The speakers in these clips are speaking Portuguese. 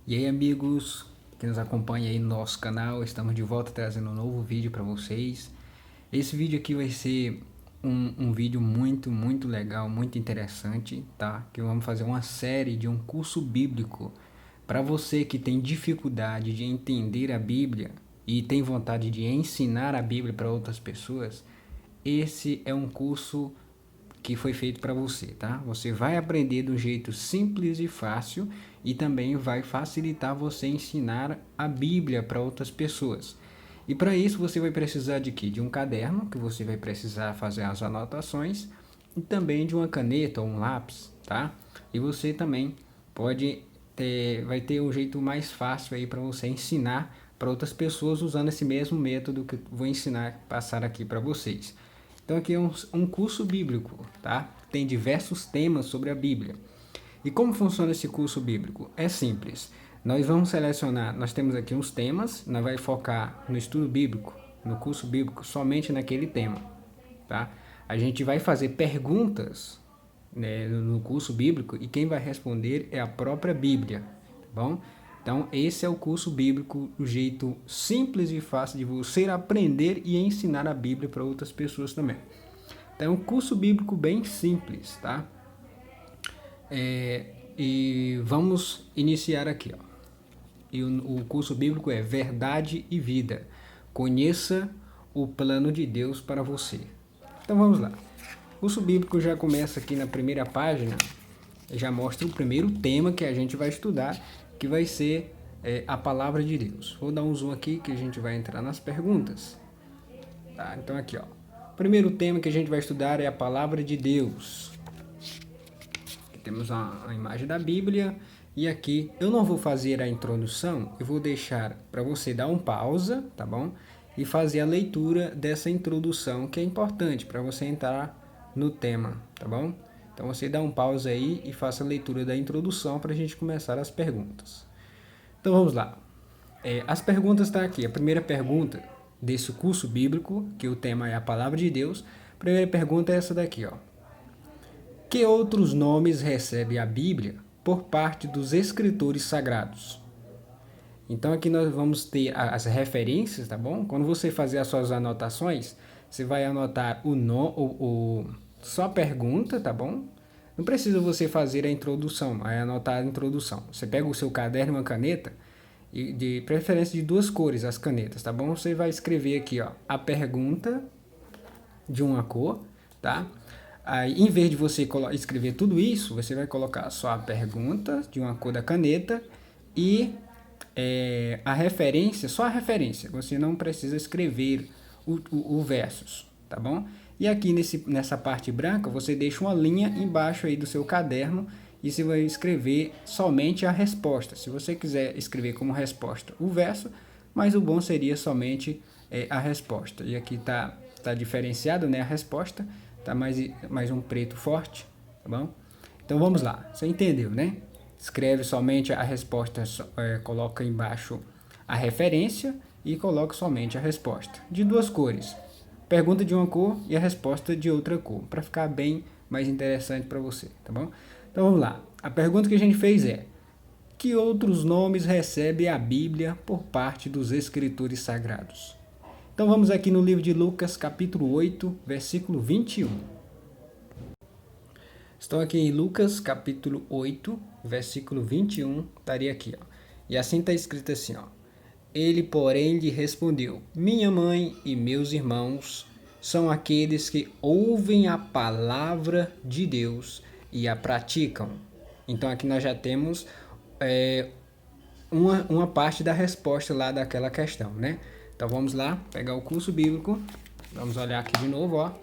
E aí, amigos que nos acompanham aí no nosso canal, estamos de volta trazendo um novo vídeo para vocês. Esse vídeo aqui vai ser um vídeo muito legal, muito interessante, tá? Que vamos fazer uma série de um curso bíblico para você que tem dificuldade de entender a Bíblia e tem vontade de ensinar a Bíblia para outras pessoas. Esse é um curso que foi feito para você, tá? Você vai aprender de um jeito simples e fácil e também vai facilitar você ensinar a Bíblia para outras pessoas. E para isso você vai precisar de quê? De um caderno, que você vai precisar fazer as anotações, e também de uma caneta ou um lápis, tá? E você também vai ter um jeito mais fácil aí para você ensinar para outras pessoas usando esse mesmo método que eu vou passar aqui para vocês. Então aqui é um curso bíblico, tá? Tem diversos temas sobre a Bíblia. E como funciona esse curso bíblico? É simples. Nós vamos selecionar, nós temos aqui uns temas, nós vai focar no estudo bíblico, no curso bíblico, somente naquele tema, tá? A gente vai fazer perguntas, né, no curso bíblico e quem vai responder é a própria Bíblia, tá bom? Então, esse é o curso bíblico, o jeito simples e fácil de você aprender e ensinar a Bíblia para outras pessoas também. Então, é um curso bíblico bem simples, tá? E vamos iniciar aqui, ó. E o curso bíblico é Verdade e Vida. Conheça o plano de Deus para você. Então, vamos lá. O curso bíblico já começa aqui na primeira página, já mostra o primeiro tema que a gente vai estudar, que vai ser a palavra de Deus. Vou dar um zoom aqui que a gente vai entrar nas perguntas. Tá? Então aqui, ó. O primeiro tema que a gente vai estudar é a palavra de Deus. Aqui temos a imagem da Bíblia e aqui eu não vou fazer a introdução, eu vou deixar para você dar um pausa, tá bom? E fazer a leitura dessa introdução que é importante para você entrar no tema, tá bom? Então você dá um pause aí e faça a leitura da introdução para a gente começar as perguntas. Então vamos lá. As perguntas estão aqui. A primeira pergunta desse curso bíblico, que o tema é a palavra de Deus. A primeira pergunta é essa daqui, ó. Que outros nomes recebe a Bíblia por parte dos escritores sagrados? Então aqui nós vamos ter as referências, tá bom? Quando você fazer as suas anotações, você vai anotar só a pergunta, tá bom? Não precisa você fazer a introdução, vai anotar a introdução. Você pega o seu caderno e uma caneta, e de preferência de duas cores as canetas, tá bom? Você vai escrever aqui, ó, a pergunta de uma cor, tá? Aí, em vez de você escrever tudo isso, você vai colocar só a pergunta de uma cor da caneta e a referência, só a referência. Você não precisa escrever o versos, tá bom? E aqui nessa parte branca, você deixa uma linha embaixo aí do seu caderno e você vai escrever somente a resposta. Se você quiser escrever como resposta o verso, mas o bom seria somente a resposta. E aqui tá diferenciado, né, a resposta, tá mais um preto forte, tá bom? Então vamos lá, você entendeu, né? Escreve somente a resposta, coloca embaixo a referência e coloca somente a resposta. De duas cores. Pergunta de uma cor e a resposta de outra cor, para ficar bem mais interessante para você, tá bom? Então vamos lá. A pergunta que a gente fez é: que outros nomes recebe a Bíblia por parte dos escritores sagrados? Então vamos aqui no livro de Lucas, capítulo 8, versículo 21. Estou aqui em Lucas, capítulo 8, versículo 21, estaria aqui, ó. E assim está escrito assim, ó. Ele, porém, lhe respondeu: minha mãe e meus irmãos são aqueles que ouvem a palavra de Deus e a praticam. Então aqui nós já temos uma parte da resposta lá daquela questão, né? Então vamos lá, pegar o curso bíblico, vamos olhar aqui de novo, ó,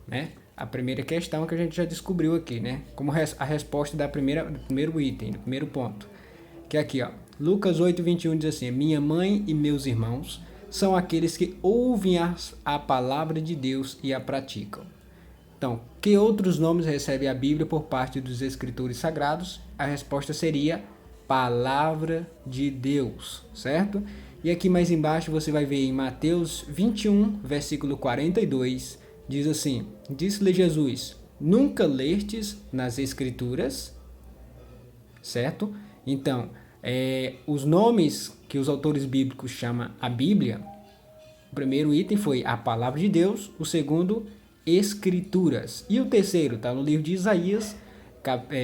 né? A primeira questão que a gente já descobriu aqui, né? Como a resposta do primeiro item, do primeiro ponto. Que é aqui, ó. Lucas 8:21 diz assim: minha mãe e meus irmãos são aqueles que ouvem a palavra de Deus e a praticam. Então, que outros nomes recebe a Bíblia por parte dos escritores sagrados? A resposta seria Palavra de Deus, certo? E aqui mais embaixo você vai ver em Mateus 21, versículo 42, diz assim: disse-lhe Jesus: nunca lestes nas Escrituras, certo? Então, Os nomes que os autores bíblicos chamam a Bíblia, o primeiro item foi a Palavra de Deus, o segundo, Escrituras. E o terceiro está no livro de Isaías,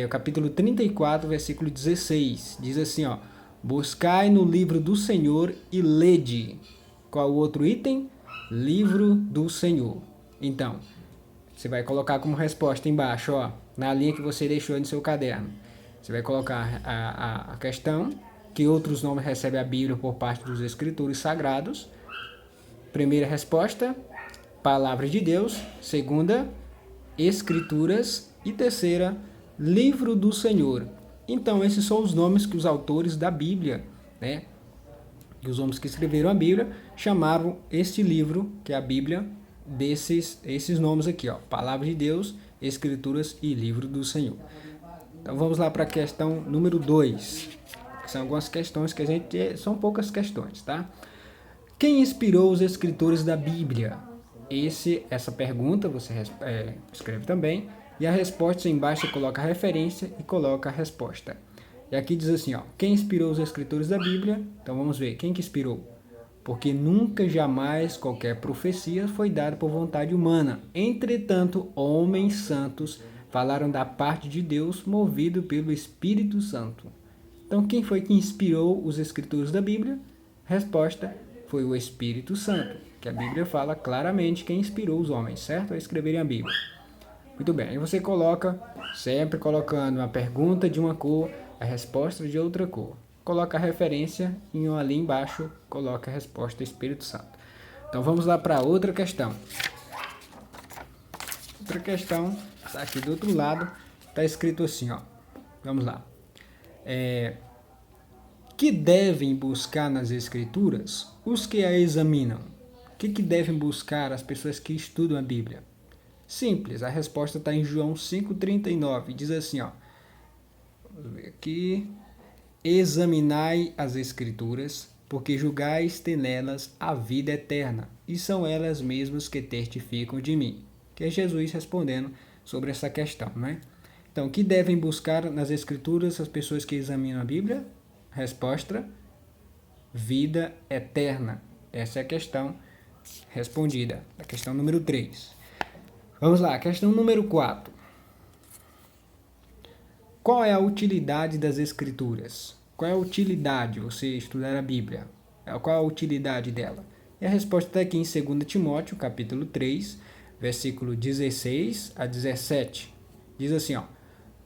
capítulo 34, versículo 16. Diz assim, ó: buscai no livro do Senhor e lede. Qual o outro item? Livro do Senhor. Então, você vai colocar como resposta embaixo, ó, na linha que você deixou no seu caderno. Você vai colocar a questão, que outros nomes recebe a Bíblia por parte dos escritores sagrados. Primeira resposta, Palavra de Deus. Segunda, Escrituras. E terceira, Livro do Senhor. Então, esses são os nomes que os autores da Bíblia, né? E os homens que escreveram a Bíblia chamaram este livro, que é a Bíblia, esses nomes aqui, ó: Palavra de Deus, Escrituras e Livro do Senhor. Então vamos lá para a questão número 2. São algumas questões que são poucas questões, tá? Quem inspirou os escritores da Bíblia? Essa pergunta você escreve também, e a resposta embaixo você coloca a referência e coloca a resposta. E aqui diz assim, ó: quem inspirou os escritores da Bíblia? Então vamos ver, quem que inspirou? Porque nunca, jamais, qualquer profecia foi dada por vontade humana. Entretanto, homens santos falaram da parte de Deus, movido pelo Espírito Santo. Então, quem foi que inspirou os escritores da Bíblia? Resposta: foi o Espírito Santo, que a Bíblia fala claramente quem inspirou os homens, certo? A escreverem a Bíblia. Muito bem, aí você coloca, sempre colocando a pergunta de uma cor, a resposta de outra cor. Coloca a referência e ali embaixo coloca a resposta Espírito Santo. Então vamos lá para outra questão. Outra questão, está aqui do outro lado, está escrito assim, ó. Vamos lá. Que devem buscar nas Escrituras os que a examinam? O que devem buscar as pessoas que estudam a Bíblia? Simples, a resposta está em João 5,39. Diz assim, ó. Vamos ver aqui. Examinai as Escrituras, porque julgais ter nelas a vida eterna, e são elas mesmas que testificam de mim. Que é Jesus respondendo sobre essa questão, né? Então, o que devem buscar nas Escrituras as pessoas que examinam a Bíblia? Resposta: vida eterna. Essa é a questão respondida, a questão número 3. Vamos lá, questão número 4. Qual é a utilidade das Escrituras? Qual é a utilidade você estudar a Bíblia? Qual é a utilidade dela? E a resposta está aqui em 2 Timóteo, capítulo 3, versículo 16 a 17. Diz assim, ó: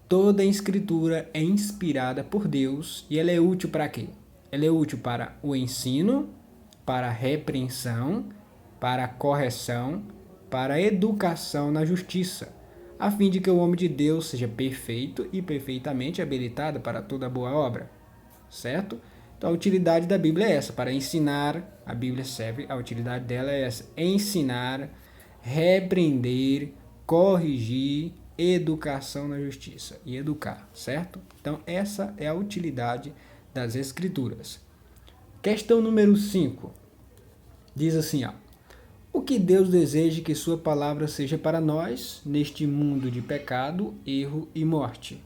toda a Escritura é inspirada por Deus e ela é útil para quê? Ela é útil para o ensino, para a repreensão, para a correção, para a educação na justiça, a fim de que o homem de Deus seja perfeito e perfeitamente habilitado para toda boa obra. Certo? Então a utilidade da Bíblia é essa, para ensinar. A Bíblia serve, a utilidade dela é essa: ensinar, repreender, corrigir, educação na justiça e educar, certo? Então essa é a utilidade das Escrituras. Questão número 5. Diz assim, ó: o que Deus deseja que sua palavra seja para nós neste mundo de pecado, erro e morte?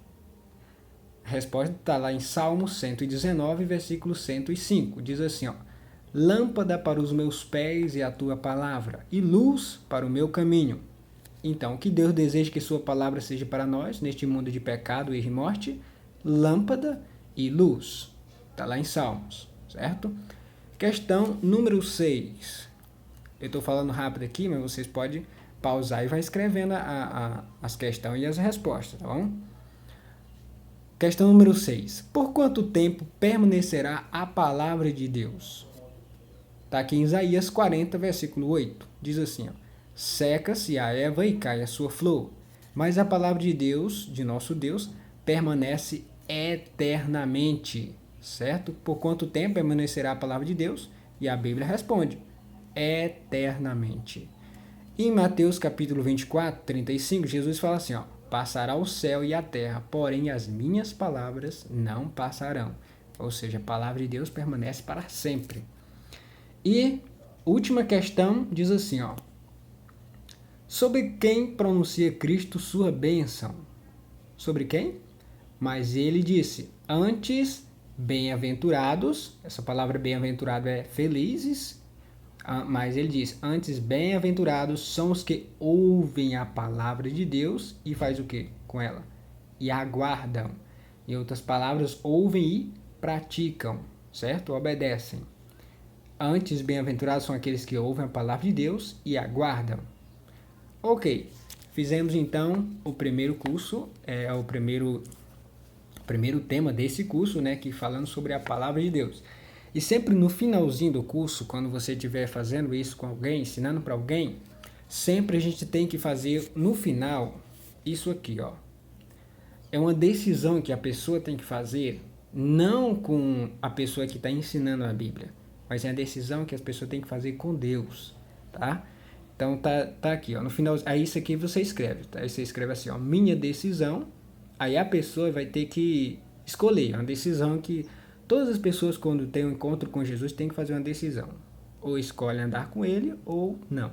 A resposta está lá em Salmo 119, versículo 105. Diz assim, ó: lâmpada para os meus pés é a tua palavra, e luz para o meu caminho. Então, o que Deus deseja que sua palavra seja para nós, neste mundo de pecado, erro e morte? Lâmpada e luz. Está lá em Salmos, certo? Questão número 6. Eu estou falando rápido aqui, mas vocês podem pausar e vai escrevendo as questões e as respostas, tá bom? Questão número 6. Por quanto tempo permanecerá a palavra de Deus? Está aqui em Isaías 40, versículo 8. Diz assim, ó: seca-se a erva e cai a sua flor, mas a palavra de Deus, de nosso Deus, permanece eternamente. Certo? Por quanto tempo permanecerá a palavra de Deus? E a Bíblia responde: eternamente. Em Mateus capítulo 24, 35, Jesus fala assim, ó: passará o céu e a terra, porém as minhas palavras não passarão. Ou seja, a palavra de Deus permanece para sempre. E última questão diz assim, ó: sobre quem pronuncia Cristo sua bênção? Sobre quem? Mas ele disse: antes bem-aventurados, essa palavra bem-aventurado é felizes, mas ele diz, antes bem-aventurados são os que ouvem a palavra de Deus e faz o que com ela? E aguardam. Em outras palavras, ouvem e praticam, certo? Obedecem. Antes bem-aventurados são aqueles que ouvem a palavra de Deus e aguardam. Ok, fizemos então o primeiro curso, o primeiro tema desse curso, né, que falando sobre a palavra de Deus. E sempre no finalzinho do curso, quando você estiver fazendo isso com alguém, ensinando para alguém, sempre a gente tem que fazer no final isso aqui, ó. É uma decisão que a pessoa tem que fazer, não com a pessoa que está ensinando a Bíblia, mas é a decisão que as pessoas têm que fazer com Deus, tá? Então tá aqui, ó, no final, aí isso aqui você escreve, tá? Aí você escreve assim, ó, minha decisão, aí a pessoa vai ter que escolher, uma decisão que todas as pessoas quando têm um encontro com Jesus têm que fazer uma decisão, ou escolhe andar com ele ou não,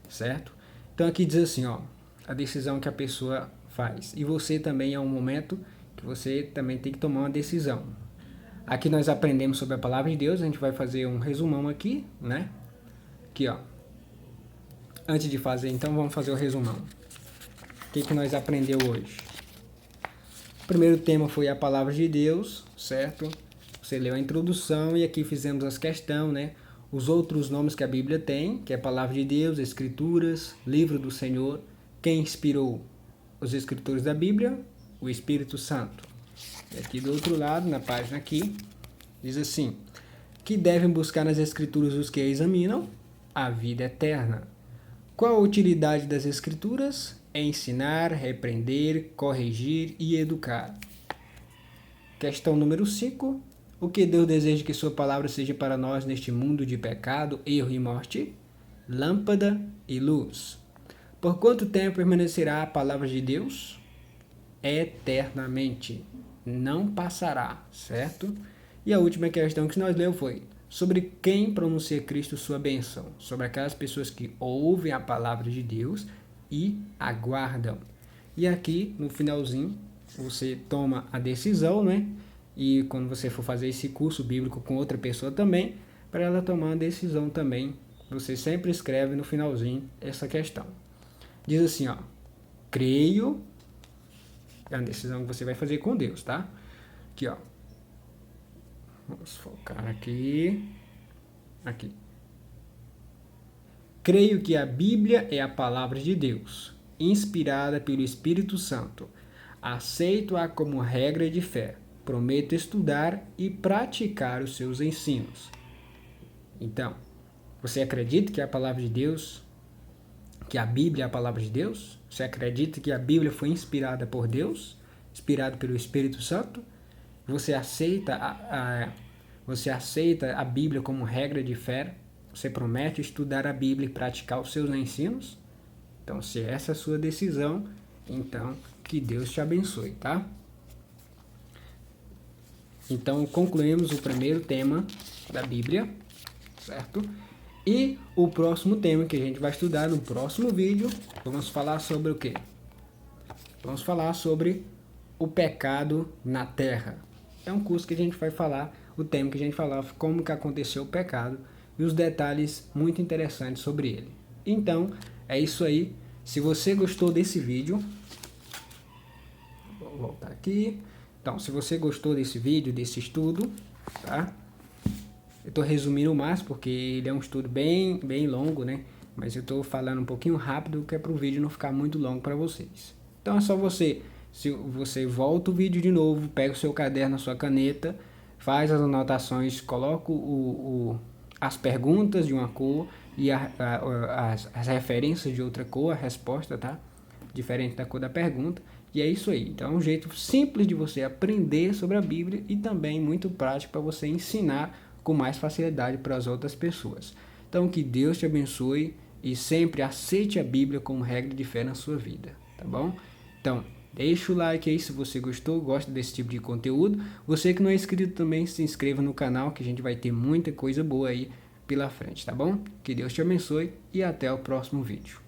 certo? Então aqui diz assim, ó, a decisão que a pessoa faz, e você também é um momento que você também tem que tomar uma decisão. Aqui nós aprendemos sobre a palavra de Deus, a gente vai fazer um resumão aqui, né? Aqui, ó. Antes de fazer, então, vamos fazer o resumão. O que nós aprendeu hoje? O primeiro tema foi a palavra de Deus, certo? Você leu a introdução e aqui fizemos as questões, né? Os outros nomes que a Bíblia tem, que é a palavra de Deus, Escrituras, livro do Senhor. Quem inspirou os escritores da Bíblia? O Espírito Santo. E aqui do outro lado, na página aqui, diz assim, que devem buscar nas Escrituras os que a examinam a vida eterna. Qual a utilidade das Escrituras? É ensinar, repreender, corrigir e educar. Questão número 5. O que Deus deseja que sua palavra seja para nós neste mundo de pecado, erro e morte? Lâmpada e luz. Por quanto tempo permanecerá a palavra de Deus? Eternamente. Não passará, certo? E a última questão que nós leu foi sobre quem pronuncia Cristo sua bênção, sobre aquelas pessoas que ouvem a palavra de Deus e aguardam. E aqui, no finalzinho, você toma a decisão, né? E quando você for fazer esse curso bíblico com outra pessoa também, para ela tomar a decisão também, você sempre escreve no finalzinho essa questão. Diz assim, ó, creio, é a decisão que você vai fazer com Deus, tá? Aqui, ó. Vamos focar aqui. Aqui. Creio que a Bíblia é a palavra de Deus, inspirada pelo Espírito Santo. Aceito-a como regra de fé. Prometo estudar e praticar os seus ensinos. Então, você acredita que é a palavra de Deus, que a Bíblia é a palavra de Deus? Você acredita que a Bíblia foi inspirada por Deus, inspirada pelo Espírito Santo? Você aceita a Bíblia como regra de fé? Você promete estudar a Bíblia e praticar os seus ensinos? Então, se essa é a sua decisão, então que Deus te abençoe, tá? Então, concluímos o primeiro tema da Bíblia, certo? E o próximo tema que a gente vai estudar no próximo vídeo, vamos falar sobre o quê? Vamos falar sobre o pecado na terra. É um curso que a gente vai falar, o tema que a gente falar, como que aconteceu o pecado e os detalhes muito interessantes sobre ele. Então, é isso aí. Se você gostou desse vídeo, vou voltar aqui. Então, se você gostou desse vídeo, desse estudo, tá? Eu estou resumindo o máximo, porque ele é um estudo bem longo, né? Mas eu estou falando um pouquinho rápido, que é para o vídeo não ficar muito longo para vocês. Então, é só você, se você volta o vídeo de novo, pega o seu caderno, a sua caneta, faz as anotações, coloca as perguntas de uma cor e as referências de outra cor, a resposta, tá? Diferente da cor da pergunta. E é isso aí. Então é um jeito simples de você aprender sobre a Bíblia e também muito prático para você ensinar com mais facilidade para as outras pessoas. Então que Deus te abençoe e sempre aceite a Bíblia como regra de fé na sua vida, tá bom? Então, deixa o like aí se você gostou, gosta desse tipo de conteúdo. Você que não é inscrito também, se inscreva no canal que a gente vai ter muita coisa boa aí pela frente, tá bom? Que Deus te abençoe e até o próximo vídeo.